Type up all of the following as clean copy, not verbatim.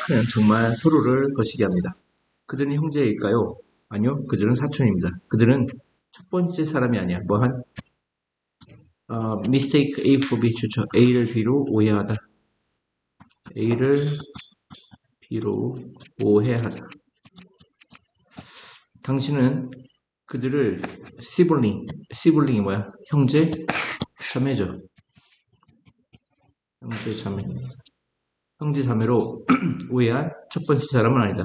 마크는 정말 서로를 거시기 합니다. 그들은 형제일까요? 아니요, 그들은 사촌입니다. 그들은 첫 번째 사람이 아니야. 뭐한 mistake A for B 추천. A를 B로 오해하다. A를 B로 오해하다. 당신은 그들을 시블링이 뭐야? 형제, 자매죠. 형제, 자매. 형제, 자매로 오해한 첫 번째 사람은 아니다.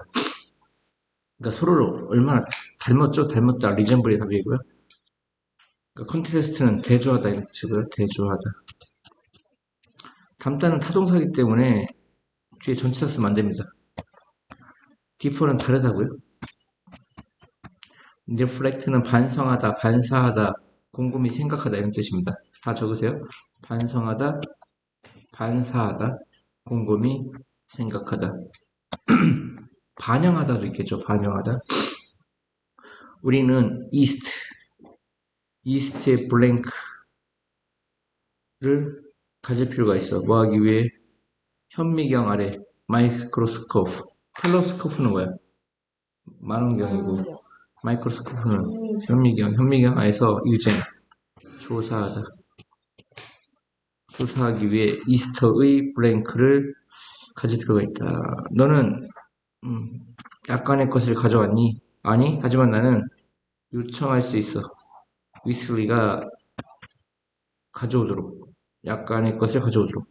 그러니까 서로를 얼마나 닮았죠? 닮았다. 리젠블의 답이고요. 그러니까 컨트레스트는 대조하다 이런 뜻이고요. 대조하다. 닮다는 타동사이기 때문에 뒤에 전치사 쓰면 안 됩니다. differ는 다르다고요. reflect는 반성하다, 반사하다, 곰곰이 생각하다 이런 뜻입니다. 다 적으세요. 반성하다, 반사하다, 곰곰이 생각하다. 반영하다도 있겠죠. 반영하다. 우리는 이스트의 블랭크를 가질 필요가 있어. 뭐 하기 위해? 현미경 아래 마이크로스코프. 텔레스코프는 뭐야? 망원경이고 마이크로스코프는 현미경 안에서 유전 조사하기 위해 이스터의 블랭크를 가질 필요가 있다. 너는 약간의 것을 가져왔니? 아니, 하지만 나는 요청할 수 있어. 위슬리가 가져오도록. 약간의 것을 가져오도록.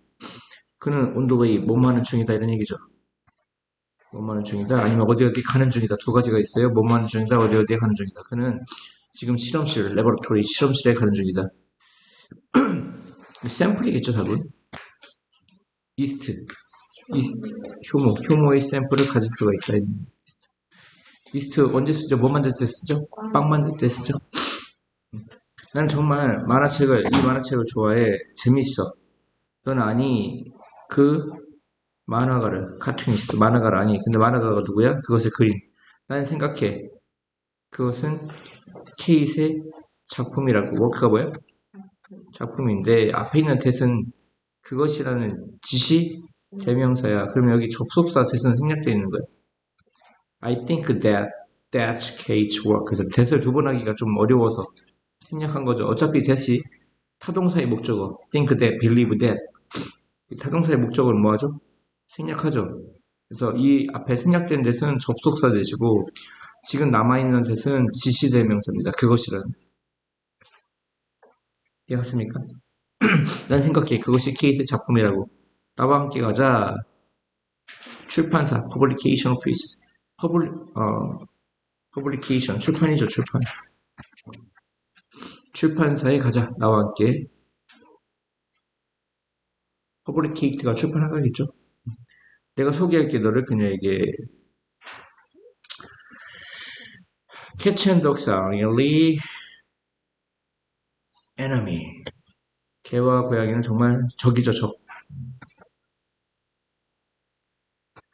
그는 온도웨이 몸하는 중이다 이런 얘기죠. 몸하는 중이다. 아니면 어디 가는 중이다. 두 가지가 있어요. 몸하는 중이다. 어디 가는 중이다. 그는 지금 레버토리 실험실에 가는 중이다. 샘플이겠죠, 답은. 효모의 샘플을 가질 필요가 있다. 이스트 언제 쓰죠? 뭐 만들 때 쓰죠? 빵 만들 때 쓰죠? 나는 정말 이 만화책을 좋아해. 재밌어. 너는 아니, 그 카툰니스트, 만화가를 아니. 근데 만화가가 누구야? 그것을 그린. 나는 생각해. 그것은 케이트의 작품이라고. 워크가 뭐야? 작품인데, 앞에 있는 that은 그것이라는 지시 대명사야. 그러면 여기 접속사 that은 생략되어 있는 거야. I think that's Kate's work. 그래서 that을 두 번 하기가 좀 어려워서 생략한 거죠. 어차피 that이 타동사의 목적어. think that, believe that. 타동사의 목적어는 뭐 하죠? 생략하죠. 그래서 이 앞에 생략된 that은 접속사 대시고 지금 남아있는 that은 지시대명사입니다. 그것이라는. 이해갔습니까? 난 생각해. 그것이 케이트의 작품이라고. 나와 함께 가자. 출판사, publication office. publication, 출판이죠, 출판. 출판사에 가자. 나와 함께. publicate가 출판하다겠죠? 내가 소개할게, 너를 그녀에게. Cats and dogs are really enemy. 개와 고양이는 정말 적이죠, 적.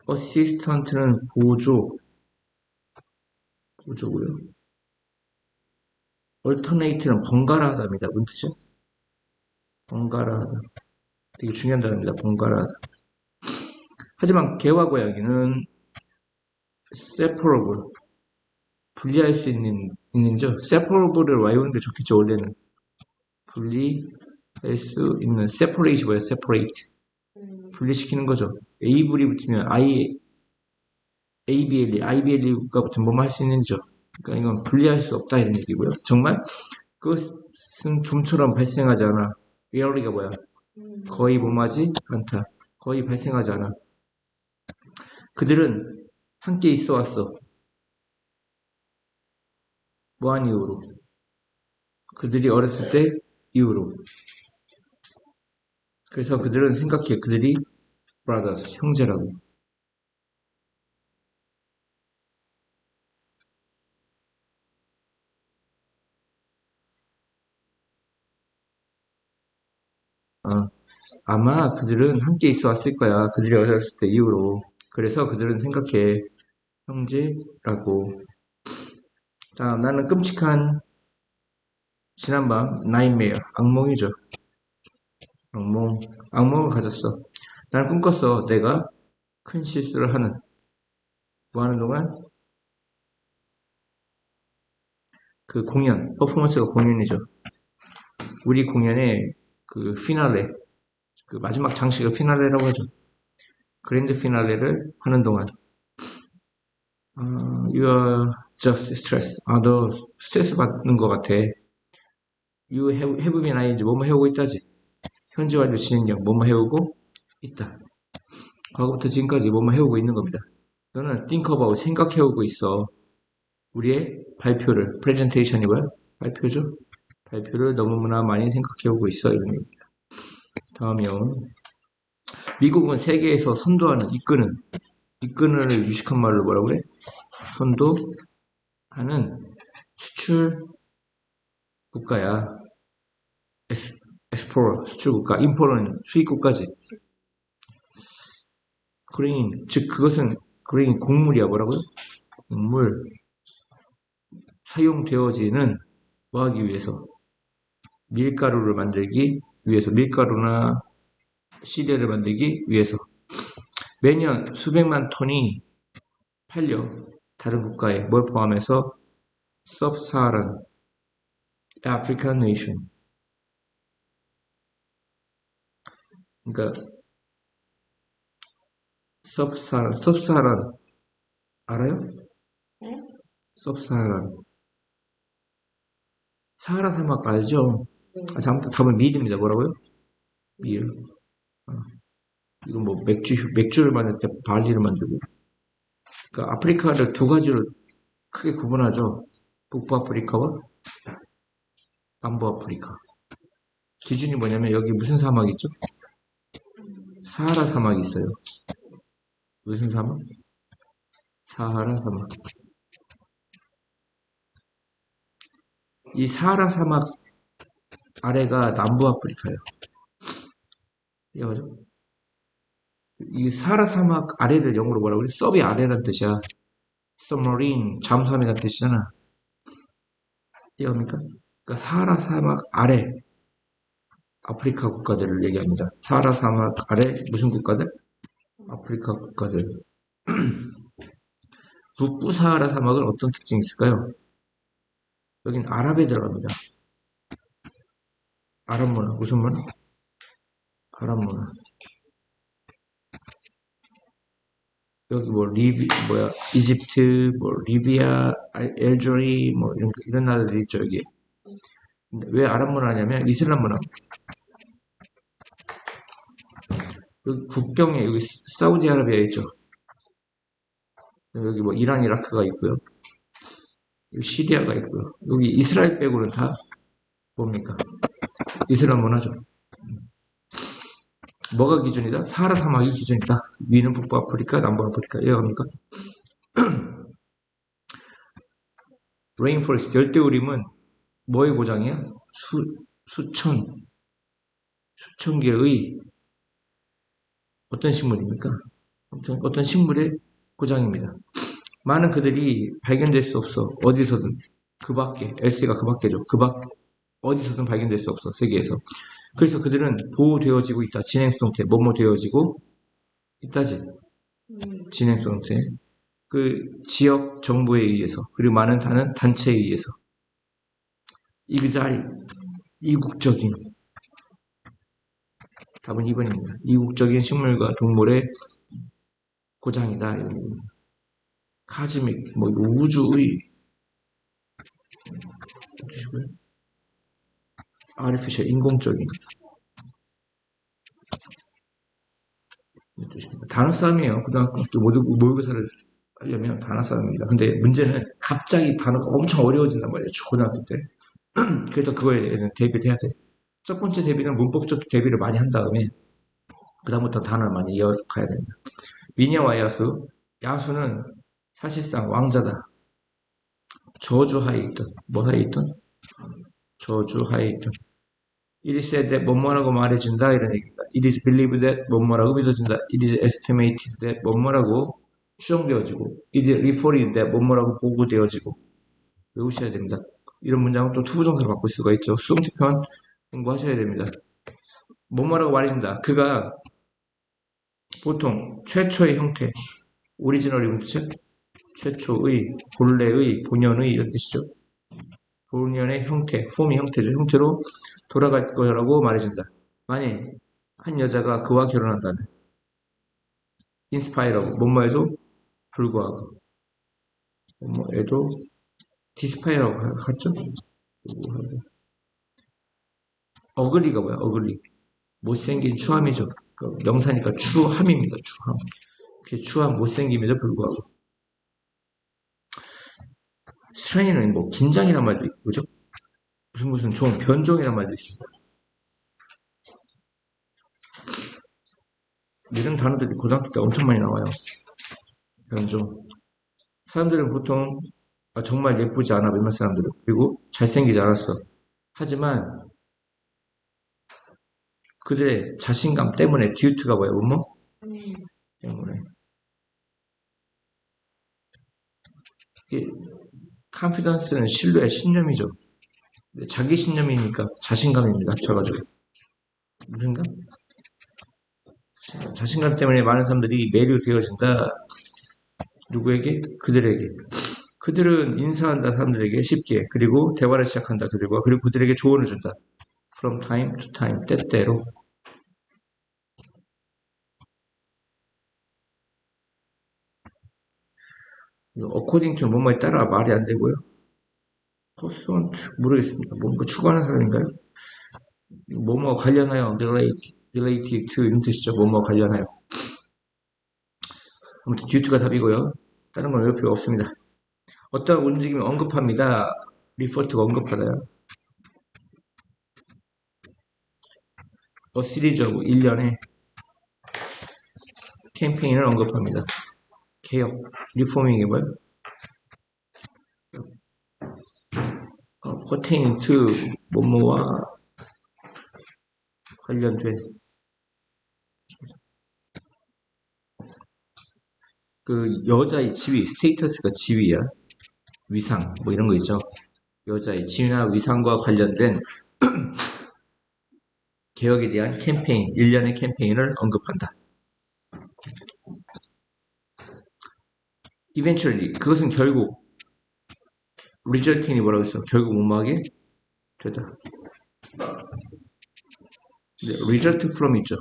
어시스턴트는 보조고요. 얼터네이트는 번갈아 하다입니다. 무슨 뜻이요? 번갈아 하다. 되게 중요한 단어입니다. 번갈아 하다. 하지만 개와 고양이는 separable. 분리할 수 있는죠. separable을 와이오는 게 좋겠죠, 원래는. 분리할 수 있는. separate 뭐예요? separate. 분리시키는 거죠. able이 붙으면 IBLE가 붙으면 뭐뭐 할 수 있는지죠. 그러니까 이건 분리할 수 없다 이런 얘기고요. 정말 그것은 좀처럼 발생하지 않아. reality가 뭐야? 거의 뭐하지 않다. 거의 발생하지 않아. 그들은 함께 있어 왔어. 뭐한 이유로? 그들이 어렸을 때 이후로. 그래서 그들은 생각해. 그들이 brothers, 형제라고. 아마 그들은 함께 있어 왔을 거야. 그들이 어렸을 때 이후로. 그래서 그들은 생각해. 형제라고. 자, 나는 끔찍한 지난밤 nightmare, 악몽이죠. 악몽을 가졌어. 나는 꿈꿨어. 내가 큰 실수를 하는, 뭐 하는 동안 그 공연, 퍼포먼스가 공연이죠. 우리 공연의 그 피날레, 그 마지막 장식을 피날레라고 하죠. 그랜드 피날레를 하는 동안 you are just stressed. 너 스트레스 받는 것 같아. You have been ing 뭐뭐 해오고 있다지. 현재 완료 진행형 뭐뭐 해오고 있다. 과거부터 지금까지 뭐뭐 해오고 있는 겁니다. 너는 think about 생각해오고 있어. 우리의 발표를 presentation이 뭐야? 발표죠. 발표를 너무나 많이 생각해오고 있어. 이런 얘기입니다. 다음이요. 미국은 세계에서 선도하는 이끄는을 유식한 말로 뭐라고 그래? 선도하는 수출 국가야. 엑스포러 수출 국가, 임포러는 수입 국가지. 그레인 즉 그것은 그레인 곡물이야. 뭐라고요? 곡물 사용되어지는 뭐 하기 위해서 밀가루를 만들기 위해서 밀가루나 시리얼을 만들기 위해서 매년 수백만 톤이 팔려 다른 국가에 뭘 포함해서 Sub-Saharan African Nation 그러니까 Sub-Saharan 알아요? 네? Sub-Saharan 사하라 사막 알죠? 네. 잘못 답은 밀입니다. 뭐라고요? 밀. 이건 뭐 맥주를 만들 때 발리를 만들고. 그러니까 아프리카를 두 가지로 크게 구분하죠. 북부아프리카와 남부아프리카. 기준이 뭐냐면 여기 무슨 사막이 있죠? 사하라 사막이 있어요. 무슨 사막? 사하라 사막. 이 사하라 사막 아래가 남부아프리카예요. 이해가죠? 이 사하라 사막 아래를 영어로 뭐라고 그래? 서비 아래란 뜻이야. submarine 잠수함이란 뜻이잖아. 이해합니까? 그러니까 사하라 사막 아래 아프리카 국가들을 얘기합니다. 사하라 사막 아래 무슨 국가들? 아프리카 국가들. 북부 사하라 사막은 어떤 특징이 있을까요? 여긴 아랍에 들어갑니다. 아랍 문화. 무슨 문화? 아랍 문화. 여기 뭐 이집트, 뭐 리비아, 알제리 뭐 이런 나라들이 있죠 여기. 근데 왜 아랍 문화냐면 이슬람 문화. 여기 국경에 여기 사우디아라비아 있죠. 여기 뭐 이란, 이라크가 있고요. 여기 시리아가 있고요. 여기 이스라엘 빼고는 다 뭡니까? 이슬람 문화죠. 뭐가 기준이다? 사하라 사막이 기준이다. 위는 북부아프리카, 남부아프리카. 이해갑니까? 레인포레스트, 열대우림은 뭐의 고장이야? 수천 개의 어떤 식물입니까? 어떤 식물의 고장입니다. 많은 그들이 발견될 수 없어. 어디서든. 그 밖에. LC가 그 밖에죠. 어디서든 발견될 수 없어. 세계에서. 그래서 그들은 보호되어지고 있다. 진행성 상태. 뭐뭐 되어지고 있다지. 진행성 상태. 그 지역 정부에 의해서. 그리고 많은 다른 단체에 의해서. 이그자리. 이국적인. 답은 2번입니다. 이국적인 식물과 동물의 고장이다. 이런 얘기입니다. 카즈믹, 뭐 우주의 아르티피셜 인공적인 단어 싸움이에요. 고등학교 모의고사를 하려면 단어 싸움입니다. 근데 문제는 갑자기 단어가 엄청 어려워진단 말이에요. 고등학교 때. 그래서 그거에 대해서 대비를 해야 돼. 첫 번째 대비는 문법적 대비를 많이 한 다음에 그 다음부터 단어를 많이 이어가야 됩니다. 미녀와 야수. 야수는 사실상 왕자다. 저주하에 있던 뭐하에 있던? 저주하에 있던 It is said that 뭐뭐라고 말해준다 이런 얘기입니다. It is believed that 뭐뭐라고 믿어진다. It is estimated that 뭐뭐라고 추정되어지고 It is reported that 뭐뭐라고 보고되어지고 외우셔야 됩니다. 이런 문장은 또 투부정사로 바꿀 수가 있죠. 수동태편 공부하셔야 됩니다. 뭐뭐라고 말해준다. 그가 보통 최초의 형태, 오리지널이 뜻이죠? 최초의, 본래의, 본연의 이런 뜻이죠. 본연의 형태, 폼이 형태죠. 형태로 돌아갈 거라고 말해준다. 만일 한 여자가 그와 결혼한다면 인스파이러고 뭐뭐에도 불구하고 뭐뭐에도 디스파이러고 같죠? 어글리가 뭐야? 어글리 못생긴 추함이죠. 그 명사니까 추함입니다. 추함. 그 추함 못생김에도 불구하고 스트레인은 뭐 긴장이란 말도 있고 그죠? 무슨 종 변종이란 말도 있습니다. 이런 단어들이 고등학교 때 엄청 많이 나와요. 변종. 사람들은 보통 정말 예쁘지 않아 몇몇 사람들은 그리고 잘생기지 않았어. 하지만 그들의 자신감 때문에 듀트가 뭐야? 뭐뭐? 때문에 이 컨피던스는 신뢰의 신념이죠. 자기 신념이니까 자신감입니다. 합쳐가지고 무슨가? 자신감 때문에 많은 사람들이 매료되어진다. 누구에게? 그들에게. 그들은 인사한다 사람들에게 쉽게 그리고 대화를 시작한다 그들과 그리고 그들에게 조언을 준다. From time to time 때때로 according to 뭐뭐에 따라 말이 안 되고요. pursuant 모르겠습니다. 뭔가 추구하는 사람인가요? 뭐뭐 관련하여 related to 이런 뜻이죠. 뭐뭐 관련하여 아무튼 duty가 답이고요. 다른 건 외울 필요 없습니다. 어떤 움직임을 언급합니다. refer to가 언급하다요. 시리즈하고 일련의 캠페인을 언급합니다. 개혁, 리포밍이 뭐예요? pertain to 뭐뭐와 관련된 그 여자의 지위, 스테이터스가 지위야. 위상, 뭐 이런 거 있죠. 여자의 지위나 위상과 관련된 개혁에 대한 캠페인, 일련의 캠페인을 언급한다. eventually, 그것은 결국 resulting이 뭐라고 했어? 결국 뭐뭐하게 되다. result from 있죠.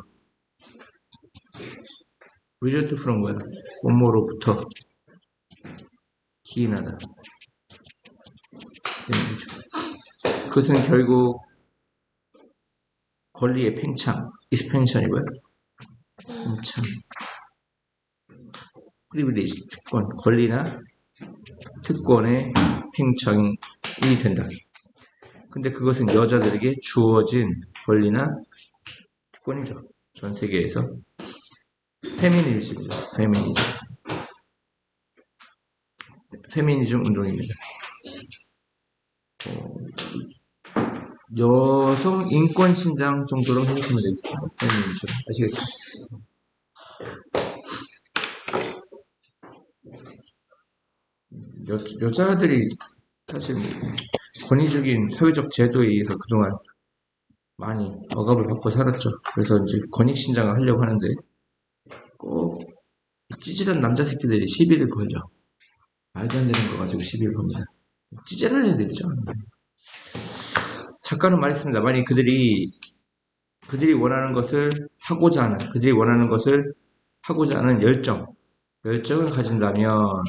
result from 뭐야? 뭐뭐로부터 기인하다. 그것은 결국 권리의 팽창, expansion이 뭐야? 팽창. privilege, 특권, 권리나 특권의 팽창이 된다. 근데 그것은 여자들에게 주어진 권리나 특권이죠. 전 세계에서. 페미니즘이죠. 페미니즘 운동입니다. 여성 인권 신장 정도로 생각하면 되겠습니다. 페미니즘. 아시겠죠? 여자들이 사실 권위적인 사회적 제도에 의해서 그동안 많이 억압을 받고 살았죠. 그래서 이제 권익 신장을 하려고 하는데 꼭 찌질한 남자 새끼들이 시비를 걸죠. 말도 안 되는 거 가지고 시비를 겁니다. 찌질한 애들이죠. 작가는 말했습니다. 만약 그들이 원하는 것을 하고자 하는, 그들이 원하는 것을 하고자 하는 열정을 가진다면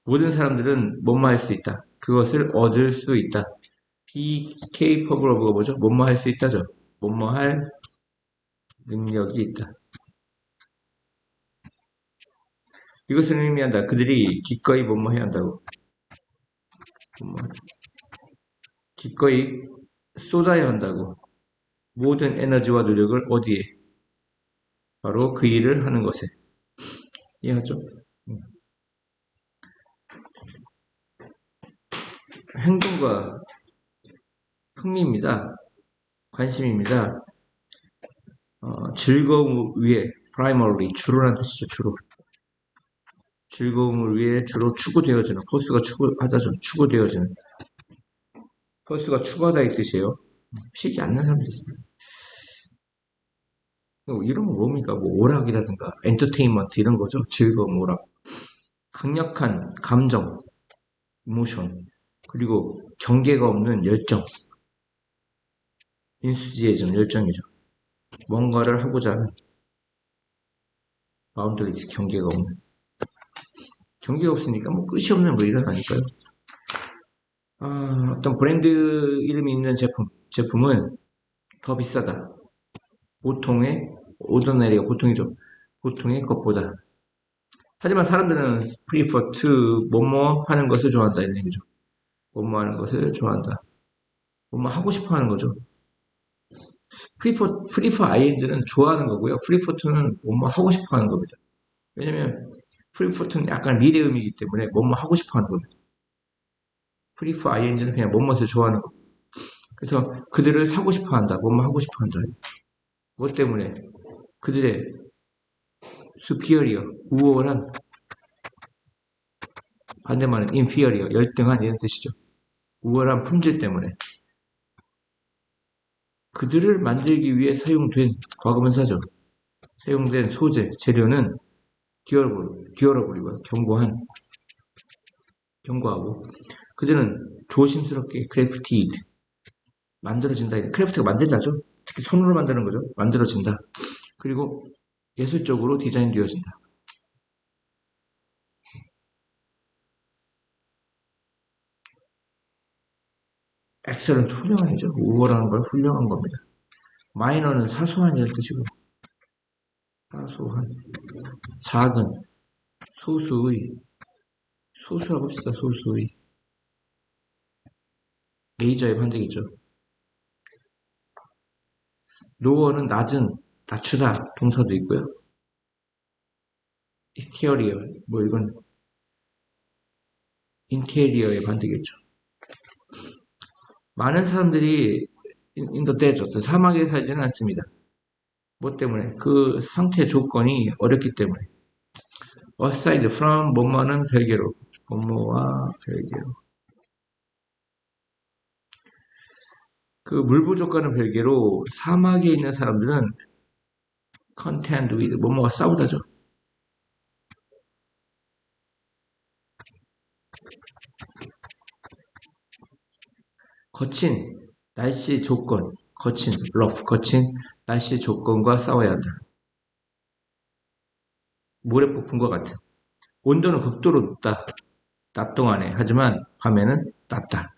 모든 사람들은 뭐뭐 할 수 있다. 그것을 얻을 수 있다. be capable of가 뭐죠? 뭐뭐 할 수 있다죠. 뭐뭐 할 능력이 있다. 이것을 의미한다. 그들이 기꺼이 뭐뭐 해야 한다고. 기꺼이 쏟아야 한다고. 모든 에너지와 노력을 어디에? 바로 그 일을 하는 것에. 이해하죠? 행동과 흥미입니다. 관심입니다. 즐거움 위에 primarily 주로라는 뜻이죠. 주로. 즐거움을 위해 주로 추구되어지는 포스가 추구하다죠. 추구되어지는 포스가 추구하다 이 뜻이에요. 식이 않는 사람도 있습니다. 이런 거 뭡니까? 뭐 오락이라든가 엔터테인먼트 이런 거죠. 즐거움, 오락. 강력한 감정, 이모션. 그리고 경계가 없는 열정. 인수지혜적 열정이죠. 뭔가를 하고자 하는 바운더리즈 경계가 없는. 경계가 없으니까 뭐 끝이 없는 뭐 일어나니까요. 어떤 브랜드 이름이 있는 제품은 더 비싸다. 보통의, 오더내리가 보통이죠. 보통의 것보다. 하지만 사람들은 prefer to 뭐뭐 하는 것을 좋아한다 이런 얘기죠. 뭐뭐 하는 것을 좋아한다. 뭐뭐 하고 싶어 하는 거죠. prefer ing는 좋아하는 거고요. prefer to는 뭐뭐 하고 싶어 하는 겁니다. 왜냐면 prefer to는 약간 미래음이기 때문에 뭐뭐 하고 싶어 하는 겁니다. prefer ing는 그냥 뭐뭐를 좋아하는 거. 그래서 그들을 사고 싶어 한다. 뭐뭐 하고 싶어 한다. 뭐 때문에? 그들의 superior, 우월한, 반대말은 inferior, 열등한 이런 뜻이죠. 우월한 품질 때문에. 그들을 만들기 위해 사용된 과거분사죠. 사용된 소재, 재료는 듀어러블이고요. 견고하고. 그들은 조심스럽게 크래프티드, 만들어진다. 크래프트가 만들자죠. 특히 손으로 만드는 거죠. 만들어진다. 그리고 예술적으로 디자인되어진다. 엑셀런트 훌륭한이죠. 우월한 걸 훌륭한 겁니다. 마이너는 사소한이라는 뜻이고 사소한, 작은, 소수의, 소수라고 합시다. 소수의. 메이저의 반대이죠. 로어는 낮은, 낮추다 동사도 있고요. 익스테리어, 뭐 이건 인테리어의 반대겠죠. 많은 사람들이 인도 데저트, 사막에 살지는 않습니다. 뭐 때문에? 그 상태 조건이 어렵기 때문에. aside from 뭐뭐는 별개로, 뭐뭐와 별개로. 그 물 부족과는 별개로 사막에 있는 사람들은 contend with 뭐뭐와 싸우다죠. 거친 날씨 조건, 거친 날씨 조건과 싸워야 한다. 모래폭풍과 같은. 온도는 극도로 높다. 낮 동안에. 하지만 밤에는 낮다.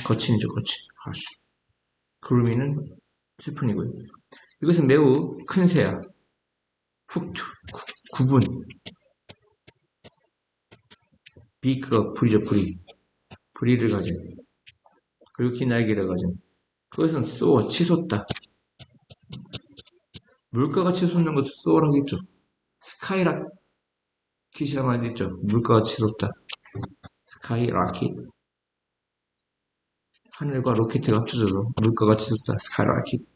거친이죠, 거친. 그루미는 슬픈이고요. 이것은 매우 큰 새야. 구분. 비크가 불이죠, 불이. 불이를 가진. 그리고 긴 날개를 가진. 그것은 치솟다. 물가가 치솟는 것도 쏘라고 했죠. 스카이라킷이라고 말도 있죠. 물가가 치솟다. 스카이라킷. 하늘과 로켓가 합쳐져서 물가가 치솟다. 스카이라킷.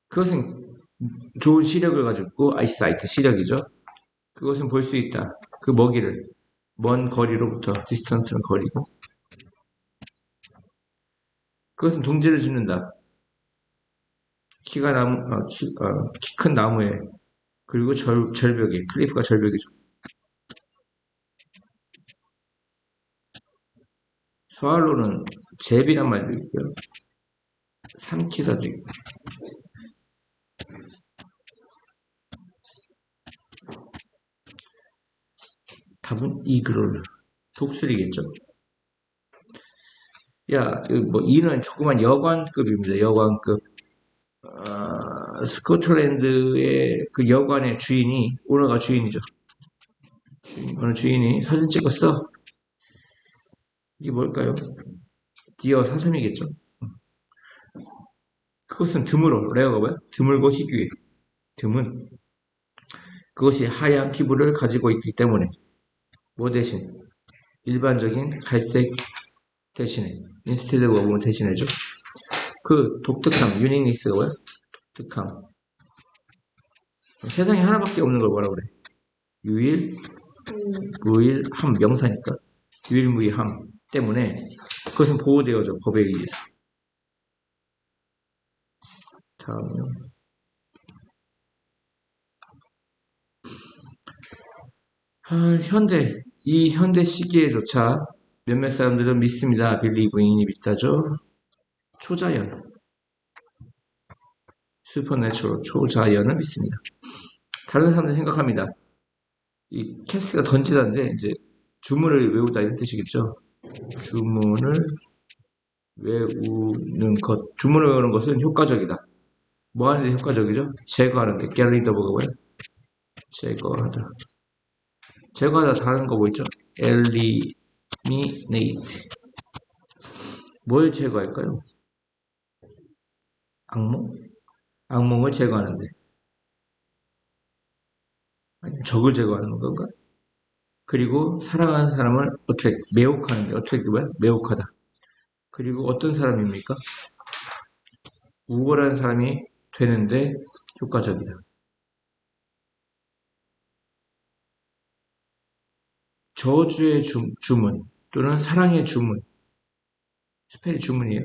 그것은 좋은 시력을 가지고 아이사이트 시력이죠. 그것은 볼 수 있다. 그 먹이를 먼 거리로부터 디스턴스는 거리고 그것은 둥지를 짓는다. 키 큰 나무에 그리고 절벽에 클리프가 절벽이죠. 스왈로는 제비란 말도 있고요. 삼키다도 있고 답은 이그롤 독수리겠죠. 이는 조그만 여관급입니다. 여관급. 스코틀랜드의 그 여관의 주인이, 오너가 주인이죠. 어느 주인이 사진 찍었어. 이게 뭘까요? 디어 사슴이겠죠. 그것은 드물어. 레어가 뭐야? 드물고 희귀해. 드문. 그것이 하얀 피부를 가지고 있기 때문에 뭐 대신? 일반적인 갈색 대신에 인스테드 오브 대신해죠. 그 독특함, 유니니스가 뭐야? 독특함. 세상에 하나밖에 없는 걸 뭐라 그래? 무일함, 명사니까. 유일무이함 때문에 그것은 보호되어져, 법에 의해서. 다음은 이 현대 시기에조차 몇몇 사람들은 믿습니다. 빌리브인이 믿다죠. 초자연, 슈퍼내추럴, 초자연을 믿습니다. 다른 사람들 생각합니다. 이 캐스가 던지다인데 이제 주문을 외우다 이런 뜻이겠죠. 주문을 외우는 것, 주문을 외우는 것은 효과적이다. 뭐 하는데 효과적이죠? 제거하는데. 갤리더버가 뭐예요? 제거하다. 제거하다 다른 거 뭐 있죠? eliminate. 뭘 제거할까요? 악몽? 악몽을 제거하는데. 아니, 적을 제거하는 건가? 그리고 사랑하는 사람을 어떻게 매혹하는데 어떻게 뭐야? 매혹하다. 그리고 어떤 사람입니까? 우월한 사람이 되는데 효과적이다. 저주의 주문 또는 사랑의 주문, 스펠이 주문이에요.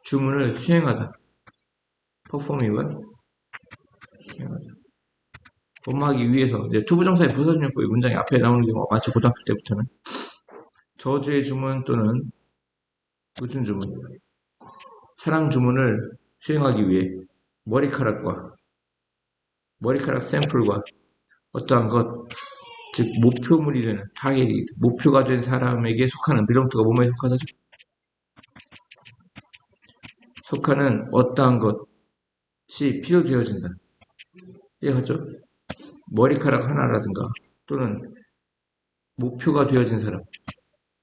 주문을 수행하다. 퍼포미와 수행하다. 범하기 위해서 이제 투부정사의 부사준용법이 문장이 앞에 나오는 경우가 많죠. 고등학교 때부터는. 저주의 주문 또는 무슨 주문? 사랑 주문을 수행하기 위해 머리카락 샘플과 어떠한 것, 즉 목표물이 되는 타겟이 목표가 된 사람에게 속하는 belongto가 뭐뭐에 속하다죠? 속하는 어떠한 것이 필요되어진다. 이해하죠? 머리카락 하나라든가 또는 목표가 되어진 사람,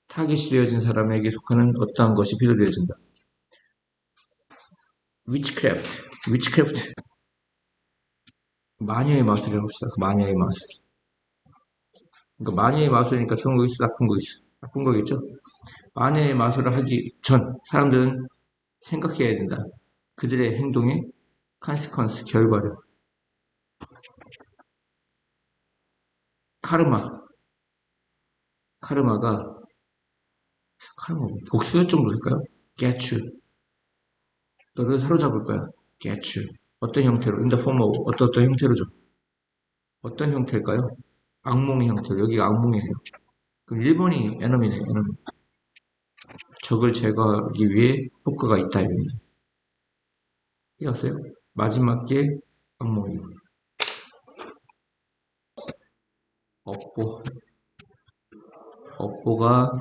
타깃이 되어진 사람에게 속하는 어떠한 것이 필요되어진다. witchcraft. 마녀의 마술이라고 합시다. 그 마녀의 마술. 그러니까 마녀의 마술이니까 좋은 거 있어, 나쁜 거 있어. 나쁜 거겠죠? 마녀의 마술을 하기 전 사람들은 생각해야 된다. 그들의 행동의 consequence, 결과를. 카르마가 복수할 정도 될까요? get you. 너를 사로잡을 거야. get you. 어떤 형태로? in the form of 어떤 형태로죠? 어떤 형태일까요? 악몽의 형태로. 여기가 악몽이에요. 그럼 1번이 에너미네요. 에너미. 적을 제거하기 위해 효과가 있다. 이겁니다. 이해갔어요? 마지막 게 악몽이고. 업보가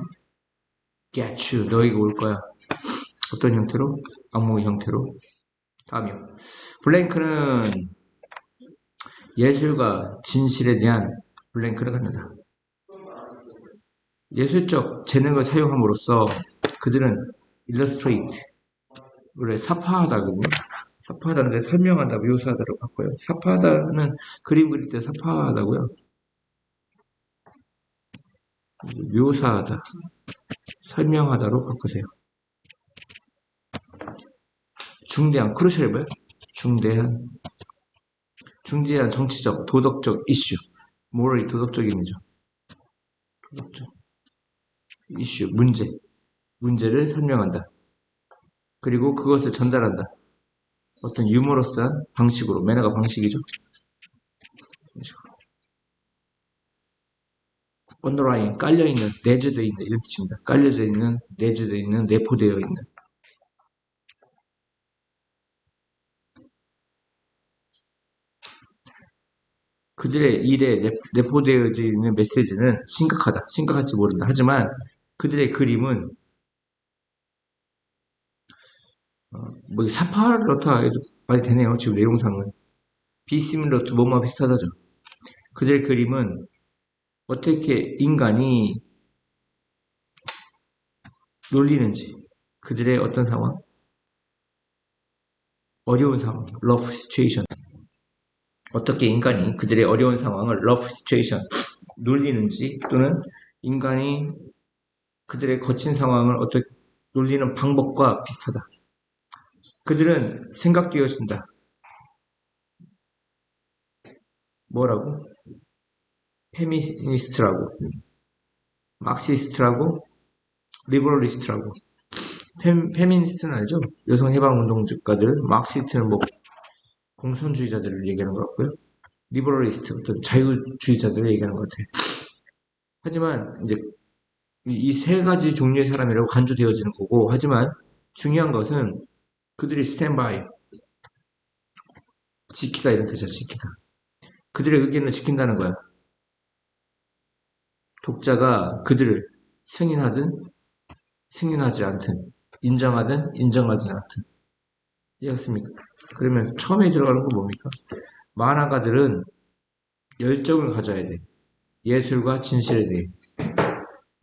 get you. 너희가 올 거야. 어떤 형태로? 악몽의 형태로. 다음이요. 블랭크는 예술과 진실에 대한 블랭크를 갖는다. 예술적 재능을 사용함으로써 그들은 illustrate, 원래 사파하다거든요. 사파하다는데 설명한다, 묘사하다로 바꿔요. 사파하다는 그림 그릴 때 사파하다고요. 묘사하다, 설명하다로 바꾸세요. 중대한, 크루셜이 뭐예요? 중대한 정치적, 도덕적 이슈, morally 도덕적인 이죠. 도덕적 이슈, 문제를 설명한다. 그리고 그것을 전달한다. 어떤 유머러스한 방식으로, 매너가 방식이죠. 언더라인, 깔려있는, 내재되어 있는 이런 뜻입니다. 깔려져 있는, 내재되어 있는, 내포되어 있는. 그들의 일에 내포되어져 있는 메시지는 심각하다. 심각할지 모른다. 하지만 그들의 그림은 뭐 사파를 넣다 해도 말이 되네요. 지금 내용상은. 비시밀러 투 뭐뭐 비슷하다죠. 그들의 그림은 어떻게 인간이 놀리는지, 그들의 어떤 상황, 어려운 상황, rough situation, 어떻게 인간이 그들의 어려운 상황을 rough situation, 놀리는지, 또는 인간이 그들의 거친 상황을 어떻게 놀리는 방법과 비슷하다. 그들은 생각되어진다. 뭐라고? 페미니스트라고, 막시스트라고, 리버럴리스트라고. 페미니스트는 알죠? 여성 해방 운동가들. 막시스트는 뭐 공산주의자들을 얘기하는 것 같고요. 리버럴리스트, 어떤 자유주의자들을 얘기하는 것 같아요. 하지만 이제 이 세 가지 종류의 사람이라고 간주되어지는 거고, 하지만 중요한 것은 그들이 스탠바이, 지키다 이런 뜻이야, 지키다. 그들의 의견을 지킨다는 거야. 독자가 그들을 승인하든 승인하지 않든, 인정하든 인정하지 않든. 이해했습니까? 그러면 처음에 들어가는 건 뭡니까? 만화가들은 열정을 가져야 돼. 예술과 진실에 대해.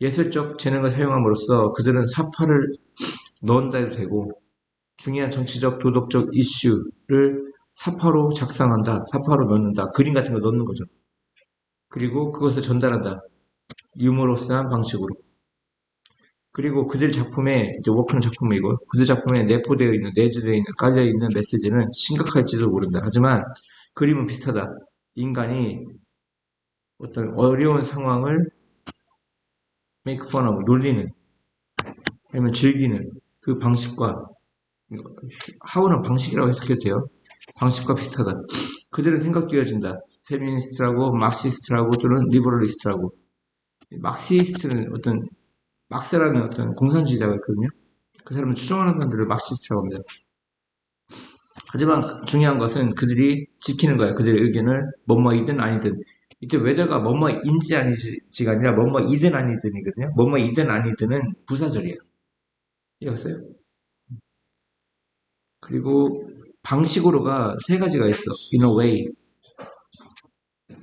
예술적 재능을 사용함으로써 그들은 사파를 넣는다 해도 되고, 중요한 정치적, 도덕적 이슈를 사파로 작성한다, 사파로 넣는다, 그림 같은 거 넣는 거죠. 그리고 그것을 전달한다. 유머러스한 방식으로. 그리고 그들 작품에, 이제 워크는 작품이고, 그들 작품에 내포되어 있는, 내재되어 있는, 깔려있는 메시지는 심각할지도 모른다. 하지만 그림은 비슷하다. 인간이 어떤 어려운 상황을 make fun of, 놀리는, 아니면 즐기는 그 방식과, 하우는 방식이라고 해석해도 돼요. 방식과 비슷하다. 그들은 생각되어진다. 페미니스트라고, 막시스트라고, 또는 리버럴리스트라고. 막시스트는 어떤, 막스라는 어떤 공산주의자가 있거든요. 그 사람을 추종하는 사람들을 막시스트라고 합니다. 하지만 중요한 것은 그들이 지키는 거야. 그들의 의견을 뭐뭐이든 아니든. 이때 웨더가 뭐뭐인지 아니지가 아니라 뭐뭐이든 아니든이거든요. 뭐뭐이든 아니든은 부사절이에요. 이해갔어요? 그리고 방식으로가 세 가지가 있어. In a way,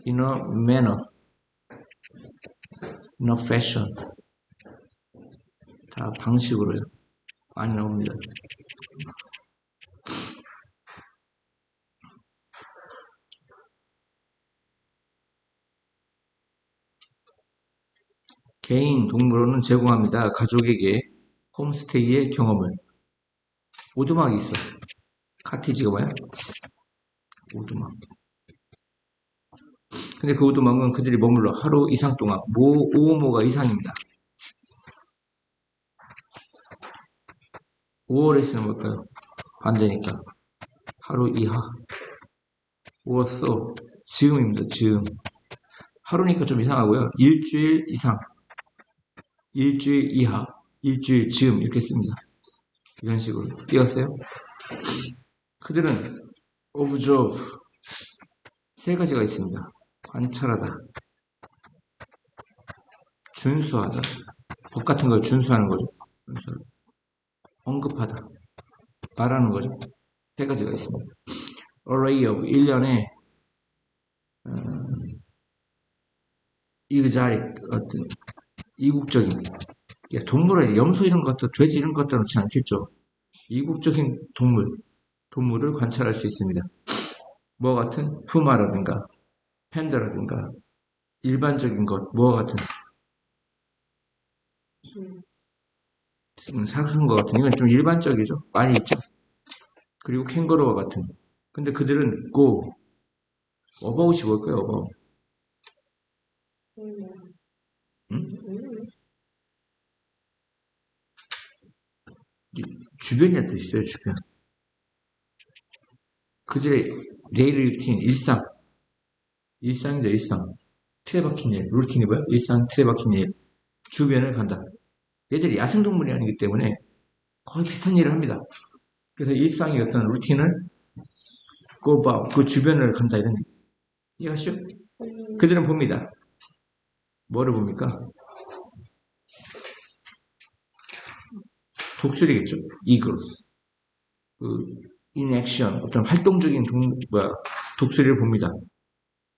in a manner, in a fashion. 다 방식으로요. 많이 나옵니다. 개인 동물원은 제공합니다. 가족에게 홈스테이의 경험을. 오두막이 있어. 카티지가 뭐야? 오두막. 근데 그 오두막은 그들이 머물러 하루 이상 동안 오모가 이상입니다. 5월에 쓰는 뭘까요? 반대니까. 하루 이하. 5월서 즈음입니다. 즈음. 하루니까 좀 이상하고요. 일주일 이상. 일주일 이하. 일주일 즈음 이렇게 씁니다. 이런 식으로 띄었어요. 그들은 observe 세 가지가 있습니다. 관찰하다, 준수하다, 법 같은 걸 준수하는 거죠. 언급하다, 말하는 거죠. 세 가지가 있습니다. array of 1년에 exotic 어떤 이국적인 동물의 염소 이런 것도 돼지 이런 것도 그렇지 않겠죠. 이국적인 동물을 관찰할 수 있습니다. 뭐 같은 푸마라든가 팬더라든가 일반적인 것 뭐와 같은 사슴과 같은 이건 좀 일반적이죠. 많이 있죠. 그리고 캥거루와 같은. 근데 그들은 go 어바웃이 뭘까요? 어바웃. 응? 주변이란 뜻이죠. 주변. 그들의 데일리 루틴 일상이죠. 일상. 틀에 박힌 일. 루틴이 뭐야? 일상 틀에 박힌 일. 주변을 간다. 얘들이 야생동물이 아니기 때문에 거의 비슷한 일을 합니다. 그래서 일상의 어떤 루틴을 그 주변을 간다 이런 이해하시죠? 그들은 봅니다. 뭐를 봅니까? 독수리겠죠. 이글스. in action 어떤 활동적인 독수리를 봅니다.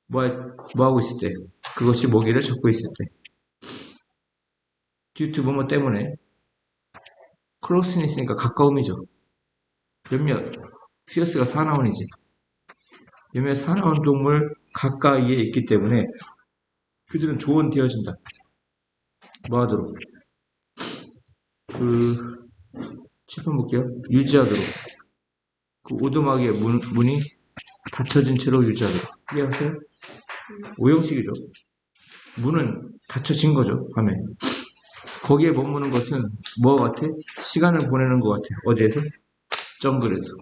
뭐 하고 있을 때? 그것이 먹이를 잡고 있을 때. due to 뭐뭐 때문에 closeness니까 가까움이죠. 몇몇 fierce가 사나운이지. 몇몇 사나운 동물 가까이에 있기 때문에 그들은 조언되어진다. 뭐 하도록? 7번 볼게요. 유지하도록. 그 오두막의 문이 닫혀진 채로 유지하도록. 이해하세요? 오형식이죠. 문은 닫혀진 거죠, 밤에. 거기에 머무는 것은 뭐 같아? 시간을 보내는 것 같아. 어디에서? 정글에서.